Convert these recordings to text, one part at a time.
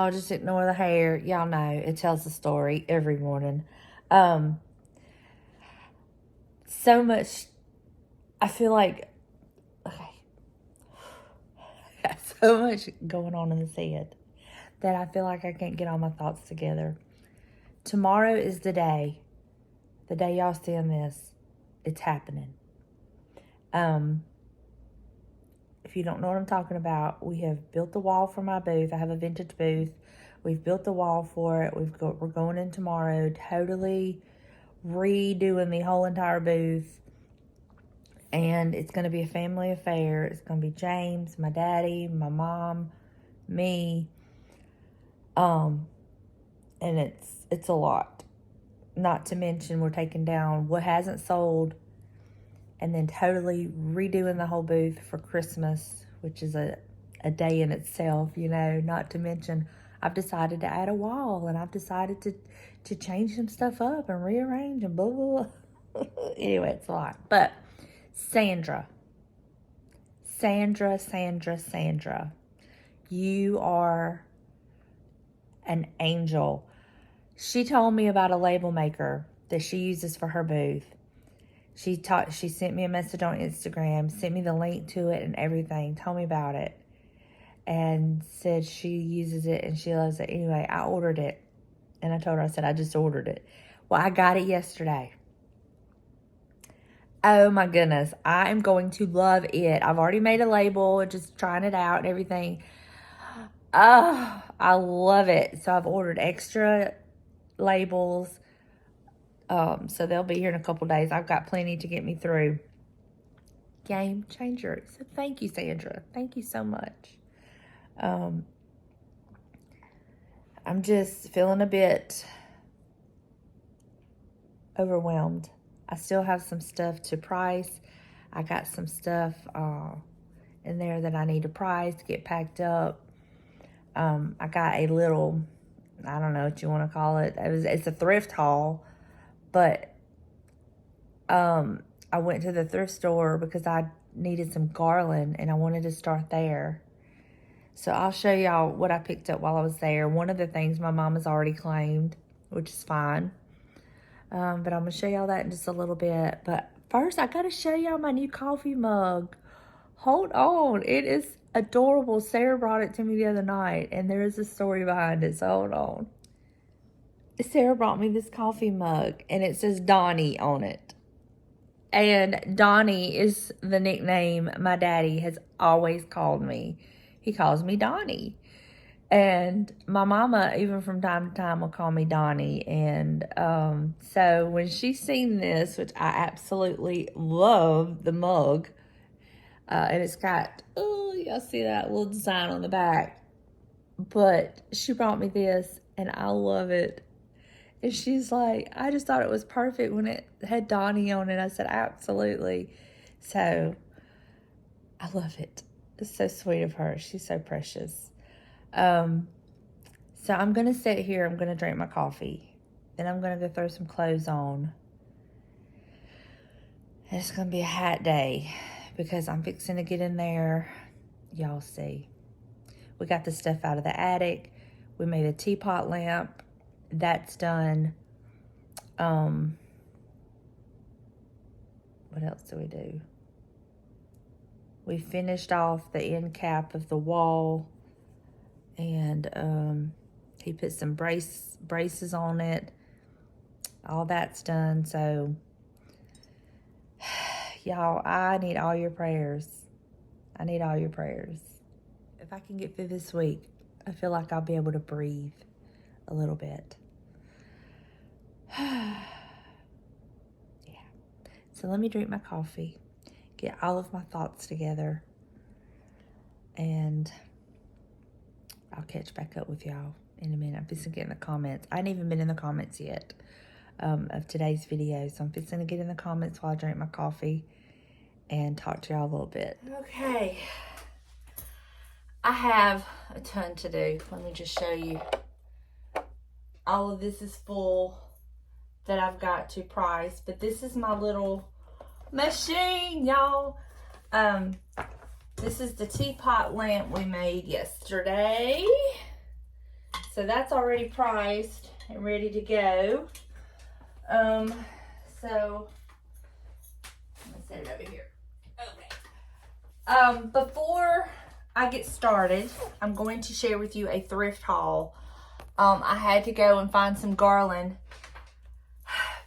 y'all just ignore the hair. Y'all know it tells the story every morning. So much, I feel like, okay, I got so much going on in this head that I feel like I can't get all my thoughts together. Tomorrow is the day y'all seeing this, it's happening. If you don't know what I'm talking about, we have built the wall for my booth. I have a vintage booth. We've built the wall for it. We're going in tomorrow, totally redoing the whole entire booth. And it's going to be a family affair. It's going to be James, my daddy, my mom, me. And it's a lot. Not to mention we're taking down what hasn't sold and then totally redoing the whole booth for Christmas, which is a day in itself, you know. Not to mention I've decided to add a wall, and I've decided to change some stuff up and rearrange and blah, blah, blah. Anyway, it's a lot. But Sandra, you are an angel. She told me about a label maker that she uses for her booth. She sent me a message on Instagram, sent me the link to it and everything, told me about it, and said she uses it and she loves it. Anyway, I ordered it, and I told her, I said, I just ordered it. Well, I got it yesterday. Oh my goodness, I am going to love it. I've already made a label, just trying it out and everything. Oh, I love it. So I've ordered extra labels. So they'll be here in a couple days. I've got plenty to get me through. Game changer. So thank you, Sandra. Thank you so much. I'm just feeling a bit overwhelmed. I still have some stuff to price. I got some stuff in there that I need to price to get packed up. I got a little, I don't know what you want to call it. It's a thrift haul. But I went to the thrift store because I needed some garland and I wanted to start there. So I'll show y'all what I picked up while I was there. One of the things my mom has already claimed, which is fine. But I'm going to show y'all that in just a little bit. But first, I got to show y'all my new coffee mug. Hold on. It is adorable. Sarah brought it to me the other night, and there is a story behind it, so hold on. Sarah brought me this coffee mug, and it says Donnie on it. And Donnie is the nickname my daddy has always called me. He calls me Donnie. And my mama, even from time to time, will call me Donnie. And so when she's seen this, which I absolutely love the mug, and it's got, oh, y'all see that little design on the back. But she brought me this, and I love it. And she's like, I just thought it was perfect when it had Donnie on it. I said, absolutely. So, I love it. It's so sweet of her. She's so precious. So, I'm going to sit here. I'm going to drink my coffee. Then I'm going to go throw some clothes on. And it's going to be a hot day because I'm fixing to get in there. Y'all see. We got the stuff out of the attic. We made a teapot lamp. That's done. What else do we do? We finished off the end cap of the wall, and he put some braces on it. All that's done. So, y'all, I need all your prayers. I need all your prayers. If I can get through this week, I feel like I'll be able to breathe a little bit. Yeah. So let me drink my coffee, get all of my thoughts together, and I'll catch back up with y'all in a minute. I'm fixing to get in the comments. I ain't even been in the comments yet of today's video, so I'm fixing to get in the comments while I drink my coffee and talk to y'all a little bit. Okay. I have a ton to do. Let me just show you. All of this is full that I've got to price, but this is my little machine, y'all. This is the teapot lamp we made yesterday. So that's already priced and ready to go. So I'm gonna set it over here. Okay. Before I get started, I'm going to share with you a thrift haul. I had to go and find some garland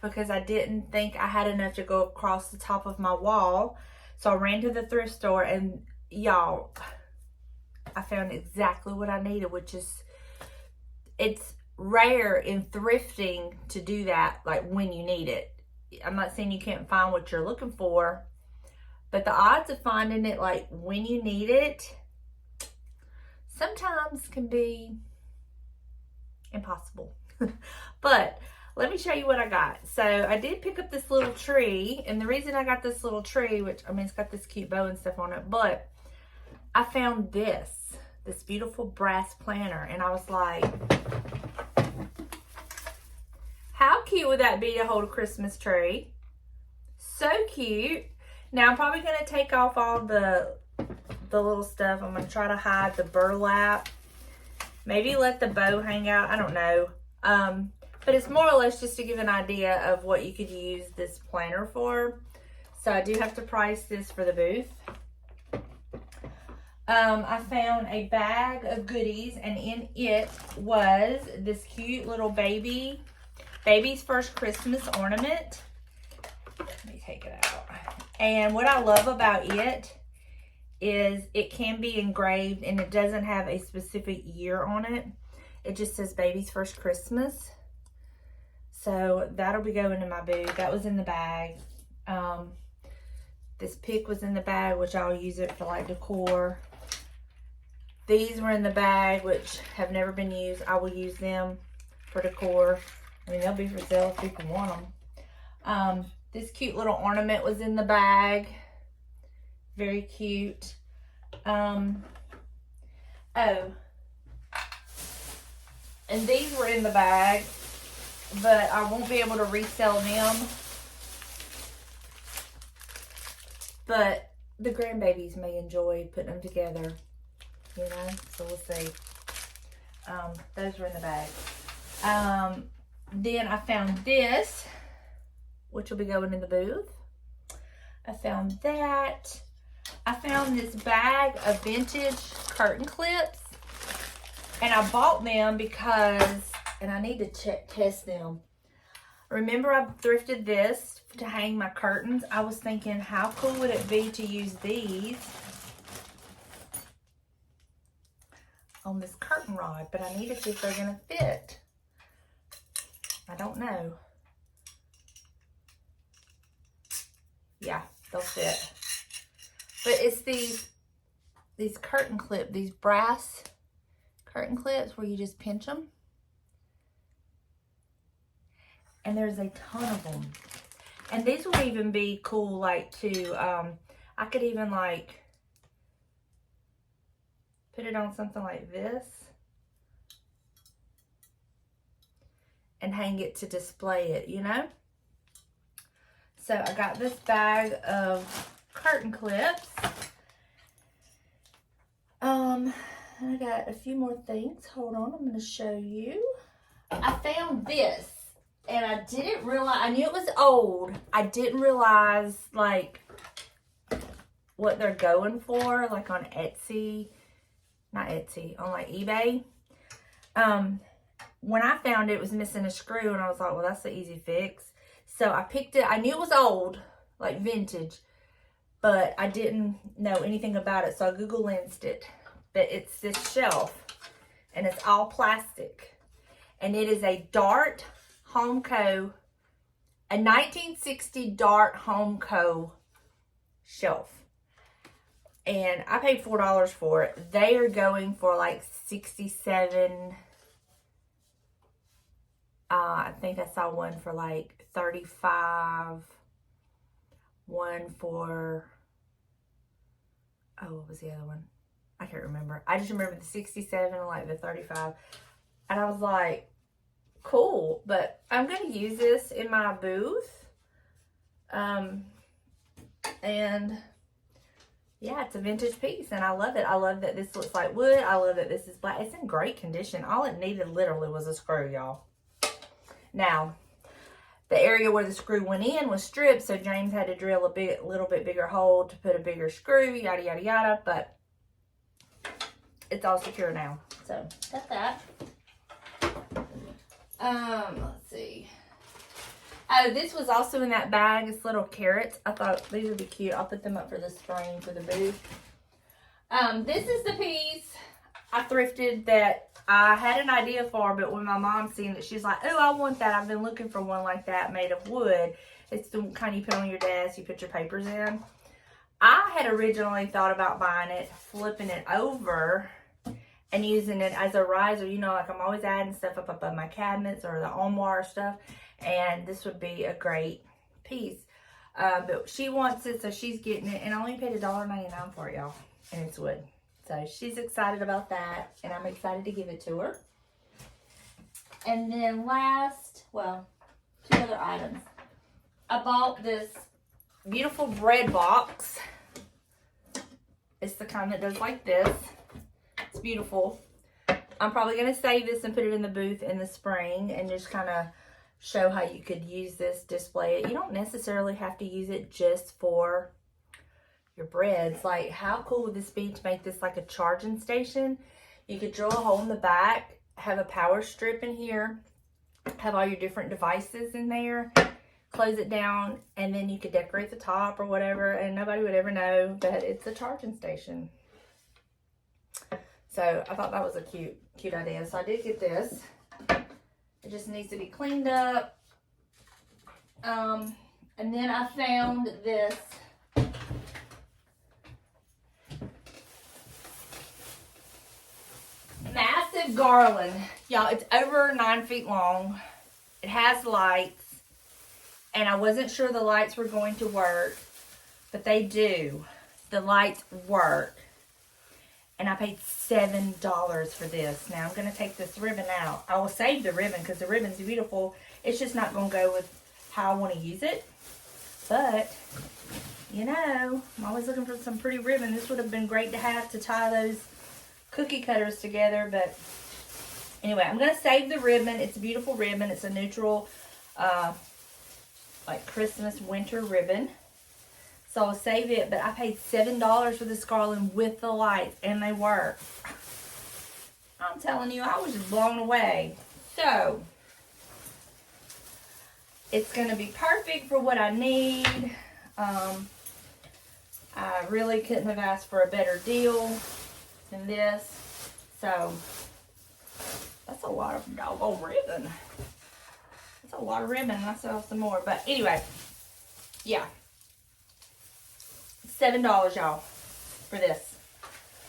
because I didn't think I had enough to go across the top of my wall. So I ran to the thrift store, and y'all, I found exactly what I needed, which is, it's rare in thrifting to do that, like when you need it. I'm not saying you can't find what you're looking for, but the odds of finding it like when you need it sometimes can be impossible. But let me show you what I got. So I did pick up this little tree, and the reason I got this little tree, which, I mean, it's got this cute bow and stuff on it, but I found this beautiful brass planter, and I was like, how cute would that be to hold a Christmas tree? So cute. Now I'm probably going to take off all the little stuff. I'm going to try to hide the burlap. Maybe let the bow hang out. I don't know. But it's more or less just to give an idea of what you could use this planter for. So I do have to price this for the booth. I found a bag of goodies, and in it was this cute little baby's first Christmas ornament. Let me take it out. And what I love about it is it can be engraved, and it doesn't have a specific year on it. It just says baby's first Christmas. So that'll be going in my booth. That was in the bag. This pick was in the bag, which I'll use it for like decor. These were in the bag, which have never been used. I will use them for decor. I mean, they'll be for sale if people want them. This cute little ornament was in the bag. Very cute. Oh. And these were in the bag, but I won't be able to resell them. But the grandbabies may enjoy putting them together, you know, so we'll see. Those were in the bag. Then I found this, which will be going in the booth. I found that. I found this bag of vintage curtain clips, and I bought them because, and I need to test them. Remember, I thrifted this to hang my curtains. I was thinking, how cool would it be to use these on this curtain rod? But I need to see if they're going to fit. I don't know. Yeah, they'll fit. But it's these curtain clips, these brass curtain clips where you just pinch them. And there's a ton of them. And these would even be cool, like, to, I could even, like, put it on something like this and hang it to display it, you know? So I got this bag of curtain clips. I got a few more things. Hold on, I'm going to show you. I found this, and I didn't realize, I knew it was old. I didn't realize, like, what they're going for, like on Etsy. Not Etsy, on like eBay. When I found it, it was missing a screw, and I was like, well, that's the easy fix. So I picked it. I knew it was old, like vintage, but I didn't know anything about it, so I Google Lensed it. But it's this shelf, and it's all plastic, and it is a Dart Homeco, a 1960 Dart Homeco shelf. And I paid $4 for it. They are going for like $67. I think I saw one for like $35. One for, oh, what was the other one? I can't remember. I just remember the 67 and like the 35. And I was like, cool. But I'm going to use this in my booth. And yeah, it's a vintage piece, and I love it. I love that this looks like wood. I love that this is black. It's in great condition. All it needed literally was a screw, y'all. Now, the area where the screw went in was stripped, so James had to drill a little bit bigger hole to put a bigger screw, yada, yada, yada, but it's all secure now. So, got that. Let's see. Oh, this was also in that bag. It's little carrots. I thought these would be cute. I'll put them up for the spring for the booth. This is the piece I thrifted that I had an idea for, but when my mom seen it, she's like, oh, I want that. I've been looking for one like that made of wood. It's the kind you put on your desk, you put your papers in. I had originally thought about buying it, flipping it over, and using it as a riser. You know, like I'm always adding stuff up above my cabinets or the armoire stuff. And this would be a great piece. But she wants it, so she's getting it. And I only paid $1.99 for it, y'all. And it's wood. So she's excited about that. And I'm excited to give it to her. And then last, well, 2 other items. I bought this beautiful bread box. It's the kind that does like this. It's beautiful. I'm probably going to save this and put it in the booth in the spring and just kind of show how you could use this, display it. You don't necessarily have to use it just for your breads. Like, how cool would this be to make this like a charging station? You could drill a hole in the back, have a power strip in here, have all your different devices in there, close it down, and then you could decorate the top or whatever, and nobody would ever know that it's a charging station. So I thought that was a cute idea. So I did get this. It just needs to be cleaned up. And then I found this massive garland. Y'all, it's over 9 feet long. It has lights. And I wasn't sure the lights were going to work, but they do. The lights work. And I paid $7 for this. Now I'm going to take this ribbon out. I will save the ribbon because the ribbon's beautiful. It's just not going to go with how I want to use it. But, you know, I'm always looking for some pretty ribbon. This would have been great to have to tie those cookie cutters together. But anyway, I'm going to save the ribbon. It's a beautiful ribbon. It's a neutral, like Christmas winter ribbon. So I'll save it, but I paid $7 for this garland with the lights, and they work. I'm telling you, I was just blown away. So, it's going to be perfect for what I need. I really couldn't have asked for a better deal than this. So, that's a lot of doggone ribbon. That's a lot of ribbon, and I still have some more. But anyway, yeah. $7, y'all, for this.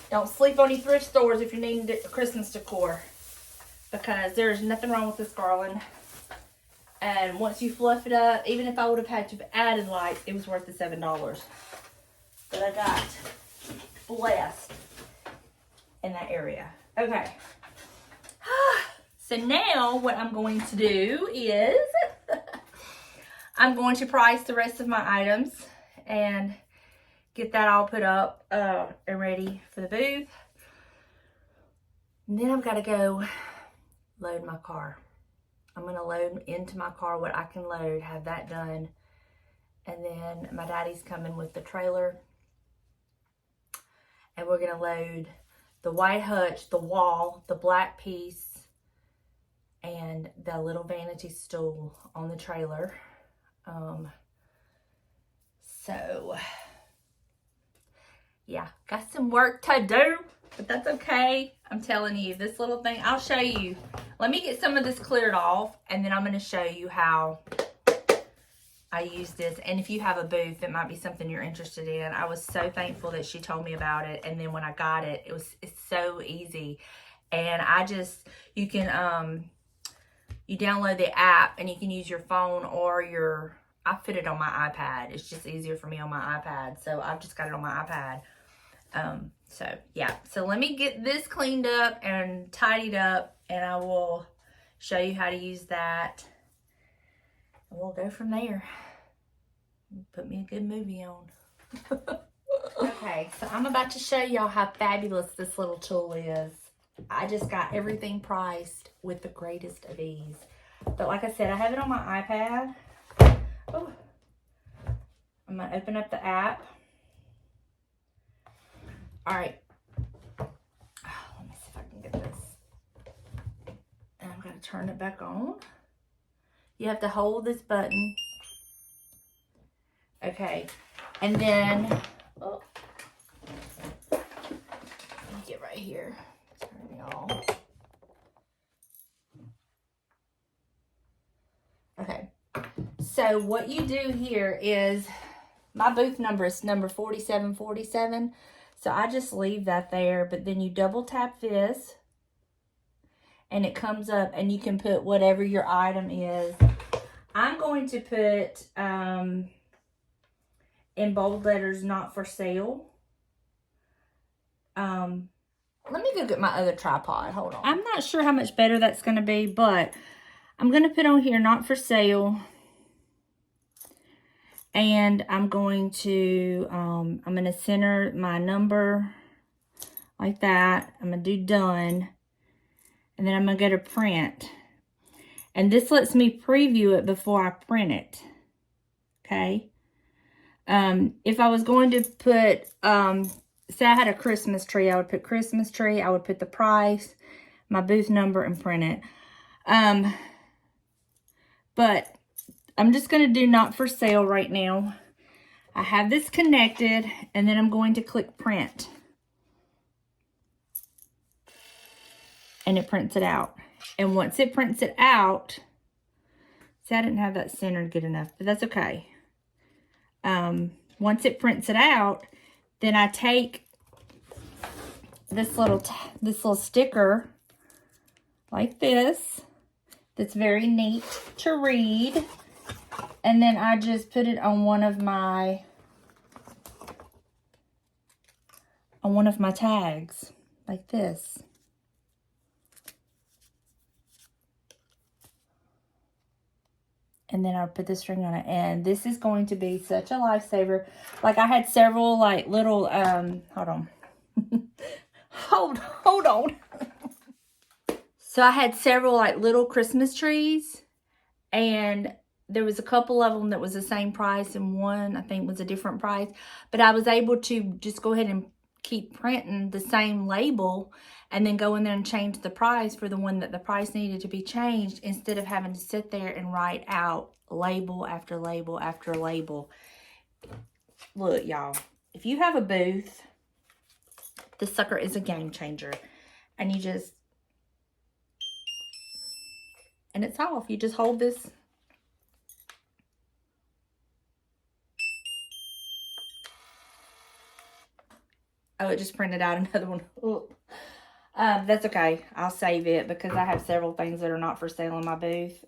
Don't sleep on your thrift stores if you're needing Christmas decor, because there's nothing wrong with this garland. And once you fluff it up, even if I would have had to have added lights, it was worth the $7. But I got blessed in that area. Okay. So now what I'm going to do is I'm going to price the rest of my items and get that all put up and ready for the booth. And then I've got to go load my car. I'm going to load into my car what I can load, have that done. And then my daddy's coming with the trailer. And we're going to load the white hutch, the wall, the black piece, and the little vanity stool on the trailer. So yeah, got some work to do, but that's okay. I'm telling you, this little thing, I'll show you. Let me get some of this cleared off, and then I'm going to show you how I use this. And if you have a booth, it might be something you're interested in. I was so thankful that she told me about it, and then when I got it, it's so easy. And you can, you download the app, and you can use your phone or I fit it on my iPad. It's just easier for me on my iPad, so I've just got it on my iPad. So yeah, so let me get this cleaned up and tidied up, and I will show you how to use that, and we'll go from there. Put me a good movie on. Okay, so I'm about to show y'all how fabulous this little tool is. I just got everything priced with the greatest of ease. But like I said, I have it on my iPad. Oh, I'm going to open up the app. All right. Let me see if I can get this. And I'm going to turn it back on. You have to hold this button. Okay. And then, oh, let me get right here. Turn it on. Okay. So what you do here is, my booth number is number 4747. So I just leave that there, but then you double tap this and it comes up and you can put whatever your item is. I'm going to put, in bold letters, not for sale. Let me go get my other tripod. Hold on. I'm not sure how much better that's going to be, but I'm going to put on here, not for sale. And I'm going to center my number like that. I'm going to do done. And then I'm going to go to print. And this lets me preview it before I print it. Okay. If I was going to put, say I had a Christmas tree, I would put Christmas tree. I would put the price, my booth number, and print it. But I'm just going to do not for sale right now. I have this connected, and then I'm going to click print. And it prints it out. And once it prints it out, see, I didn't have that centered good enough, but that's okay. Once it prints it out, then I take this little sticker like this. That's very neat to read. And then I just put it on one of my tags like this. And then I'll put the string on it. And this is going to be such a lifesaver. Like, I had several, like, little, hold on. hold on. So I had several, like, little Christmas trees. And there was a couple of them that was the same price. And one, I think, was a different price. But I was able to just go ahead and keep printing the same label. And then go in there and change the price for the one that the price needed to be changed, instead of having to sit there and write out label after label after label. Look, y'all, if you have a booth, this sucker is a game changer. And you just, and it's off. You just hold this. Oh, it just printed out another one. That's okay. I'll save it because I have several things that are not for sale in my booth.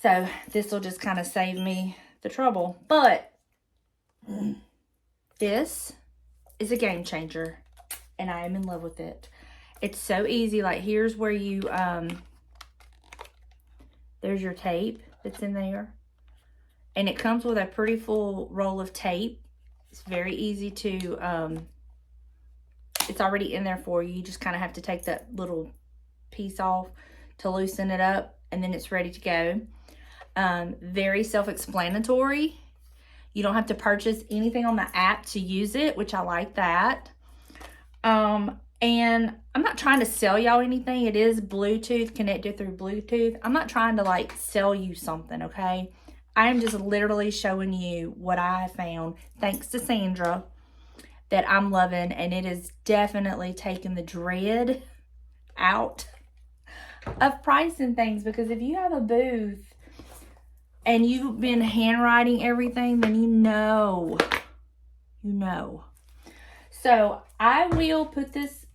So this will just kind of save me the trouble. But this is a game changer, and I am in love with it. It's so easy. Like, here's where you, there's your tape that's in there. And it comes with a pretty full roll of tape. It's very easy to, it's already in there for you. You just kind of have to take that little piece off to loosen it up, and then it's ready to go. Very self-explanatory. You don't have to purchase anything on the app to use it, which I like that. And I'm not trying to sell y'all anything. It is Bluetooth, connected through Bluetooth. I'm not trying to, like, sell you something, okay? I am just literally showing you what I have found, thanks to Sandra, that I'm loving, and it is definitely taking the dread out of pricing things. Because if you have a booth and you've been handwriting everything, then you know. So I will put this,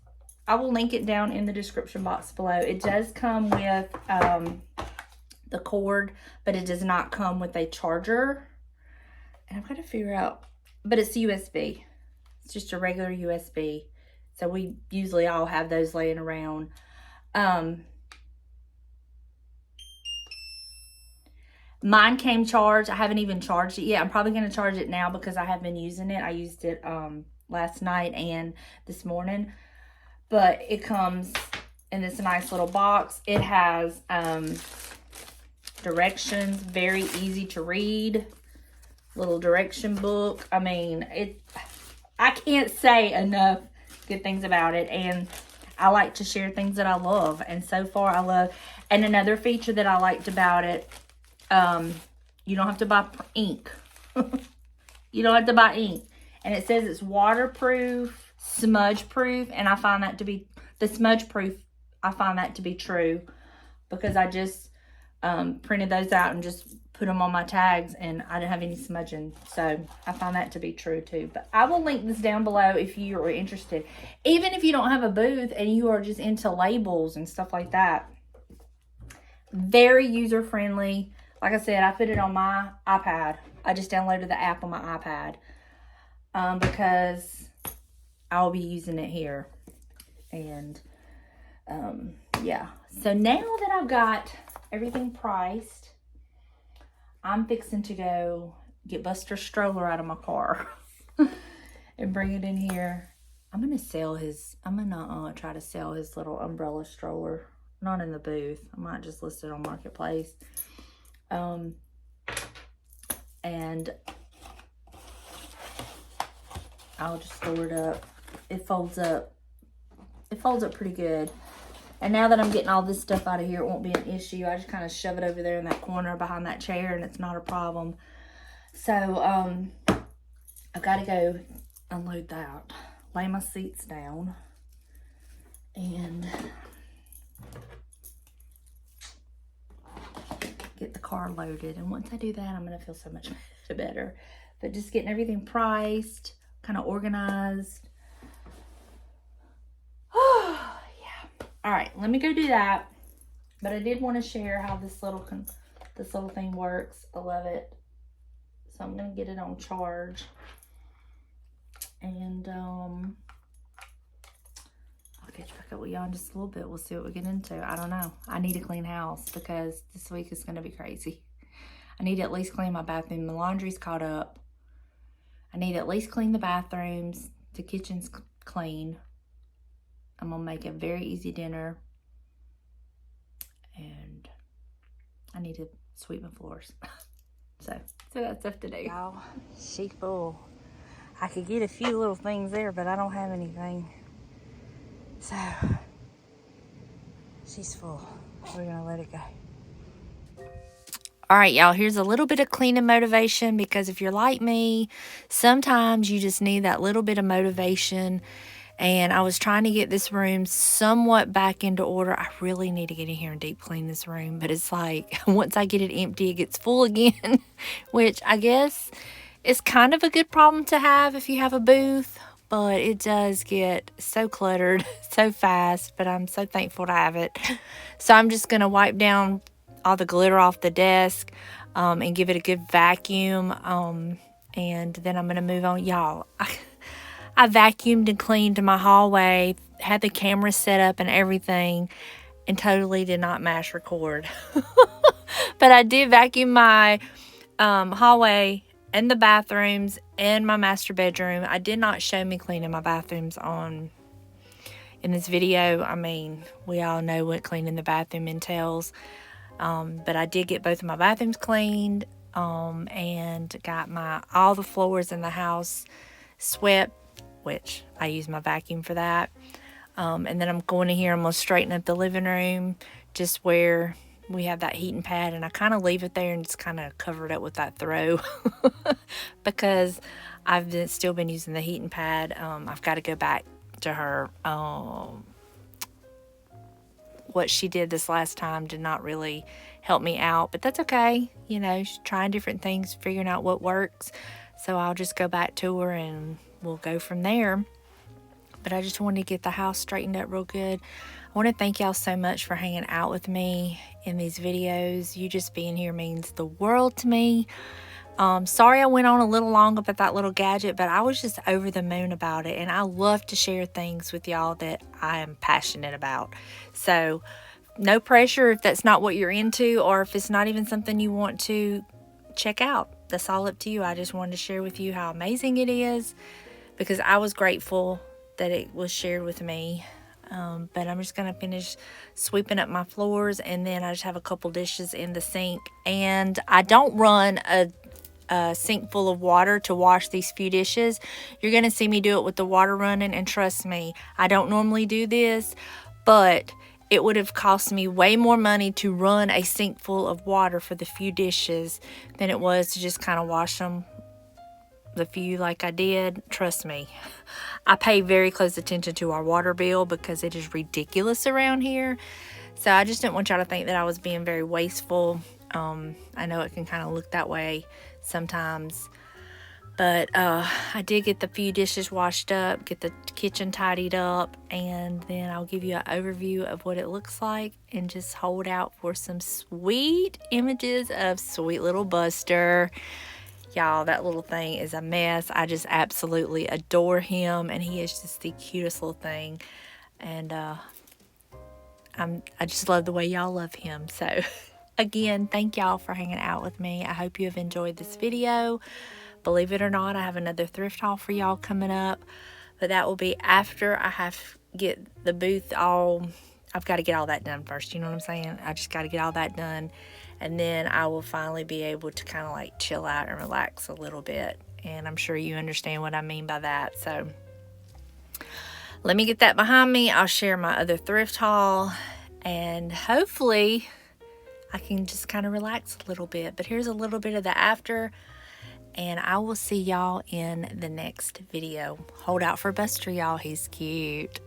I will link it down in the description box below. It does come with the cord, but it does not come with a charger. And I've got to figure out, but it's USB. It's just a regular USB. So we usually all have those laying around. Mine came charged. I haven't even charged it yet. I'm probably going to charge it now because I have been using it. I used it last night and this morning. But it comes in this nice little box. It has directions, very easy to read. Little direction book. I mean, I can't say enough good things about it. And I like to share things that I love. And so far I love. And another feature that I liked about it, you don't have to buy ink. You don't have to buy ink. And it says it's waterproof, smudge proof. And I find that to be, the smudge proof, I find that to be true. Because I just printed those out and just put them on my tags, and I didn't have any smudging. So I found that to be true too. But I will link this down below if you are interested. Even if you don't have a booth and you are just into labels and stuff like that. Very user friendly. Like I said, I put it on my iPad. I just downloaded the app on my iPad because I'll be using it here. And yeah. So now that I've got everything priced, I'm fixing to go get Buster's stroller out of my car and bring it in here. I'm going to sell his, I'm going to try to sell his little umbrella stroller. Not in the booth. I might just list it on Marketplace. And I'll just store it up. It folds up. It folds up pretty good. And now that I'm getting all this stuff out of here, it won't be an issue. I just kind of shove it over there in that corner behind that chair, and it's not a problem. So, I've got to go unload that. Lay my seats down. And get the car loaded. And once I do that, I'm going to feel so much better. But just getting everything priced, kind of organized. All right, let me go do that. But I did want to share how this little thing works. I love it. So I'm going to get it on charge. And I'll catch back up with y'all in just a little bit. We'll see what we get into. I don't know. I need a clean house because this week is going to be crazy. I need to at least clean my bathroom. My laundry's caught up. I need to at least clean the bathrooms. The kitchen's clean. I'm going to make a very easy dinner. And I need to sweep my floors. So that's stuff to do. Y'all, she's full. I could get a few little things there, but I don't have anything. So, she's full. We're going to let it go. All right, y'all, here's a little bit of cleaning motivation, because if you're like me, sometimes you just need that little bit of motivation. And I was trying to get this room somewhat back into order. I really need to get in here and deep clean this room. But it's like, once I get it empty, it gets full again. Which I guess is kind of a good problem to have if you have a booth. But it does get so cluttered so fast. But I'm so thankful to have it. So I'm just going to wipe down all the glitter off the desk. And give it a good vacuum. And then I'm going to move on. Y'all, I vacuumed and cleaned my hallway, had the camera set up and everything, and totally did not mash record. But I did vacuum my hallway and the bathrooms and my master bedroom. I did not show me cleaning my bathrooms in this video. I mean, we all know what cleaning the bathroom entails. But I did get both of my bathrooms cleaned and got all the floors in the house swept, which I use my vacuum for that. And then I'm going in here, I'm going to straighten up the living room, just where we have that heating pad, and I kind of leave it there and just kind of cover it up with that throw because I've still been using the heating pad. I've got to go back to her. What she did this last time did not really help me out, but that's okay. You know, she's trying different things, figuring out what works. So I'll just go back to her and we'll go from there. But I just wanted to get the house straightened up real good. I want to thank y'all so much for hanging out with me in these videos. You just being here means the world to me. Sorry I went on a little long about that little gadget, but I was just over the moon about it. And I love to share things with y'all that I am passionate about. So no pressure if that's not what you're into, or if it's not even something you want to check out. That's all up to you. I just wanted to share with you how amazing it is, because I was grateful that it was shared with me. But I'm just going to finish sweeping up my floors, and then I just have a couple dishes in the sink. And I don't run a sink full of water to wash these few dishes. You're going to see me do it with the water running, and trust me, I don't normally do this, but it would have cost me way more money to run a sink full of water for the few dishes than it was to just kind of wash them, the few like I did. Trust me, I pay very close attention to our water bill because it is ridiculous around here. So I just didn't want y'all to think that I was being very wasteful. I know it can kind of look that way sometimes, but I did get the few dishes washed up, get the kitchen tidied up, and then I'll give you an overview of what it looks like, and just hold out for some sweet images of sweet little Buster. Y'all, that little thing is a mess. I just absolutely adore him, and he is just the cutest little thing. And I just love the way y'all love him. So again, thank y'all for hanging out with me. I hope you have enjoyed this video. Believe it or not, I have another thrift haul for y'all coming up, but that will be after I have get the booth all. I've got to get all that done first. You know what I'm saying? I just got to get all that done, and then I will finally be able to kind of like chill out and relax a little bit. And I'm sure you understand what I mean by that. So let me get that behind me. I'll share my other thrift haul, and hopefully I can just kind of relax a little bit. But here's a little bit of the after, and I will see y'all in the next video. Hold out for Buster, y'all. He's cute.